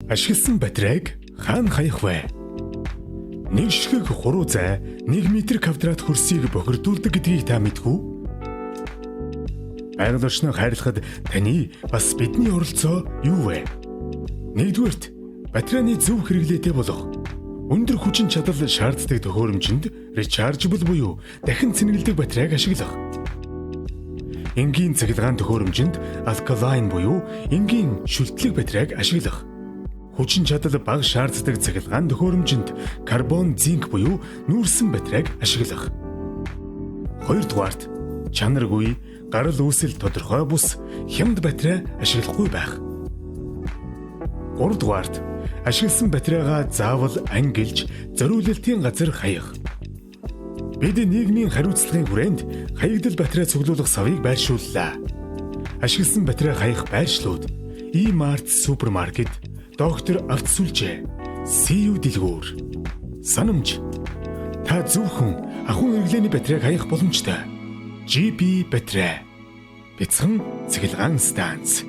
Ашигласан батарейг хаана хаях вэ? Нэг ширхэг хуруу зай 1 м квадрат хөрсийг бохирдуулдаг гэдгийг та мэдгүй? Байгаль орчныг хайрлахад таны бас бидний оролцоо юу вэ? Нэгдүгээрт батарейны зөв хэрэглээтэй болох. Өндөр хүчин чадал шаарддаг төхөөрөмжөнд rechargeable буюу дахин цэнгэлдэг батарейг ашиглах. Энгийн цахилгаан төхөөрөмжөнд alkaline буюу энгийн шүлтлэг батарейг ашиглах. Хүчин чадал бага шаарддаг цахилгаан төхөөрөмжөнд карбон зинк буюу нүүрсэн батарейг ашиглах. Хоёрдугаарт чанаргүй, гарал үүсэл тодорхой бус хямд батарей ашиглахгүй байх. Гуравдугаарт ашигласан батарейгаа заавал ангилж зориулалтын газар хаях. Бид нийгмийн хариуцлагын хүрээнд хаягдал батарей цуглуулах савыг байршууллаа. Ашигласан батарей хаях байршлууд E-Mart супермаркет, доктор автосүлжээ, CU дэлгүүр. Санамж та зөвхөн ахуйн хэрэглээний батарейг хаях боломжтой. GP батарей. Бяцхан цахилгаан станц.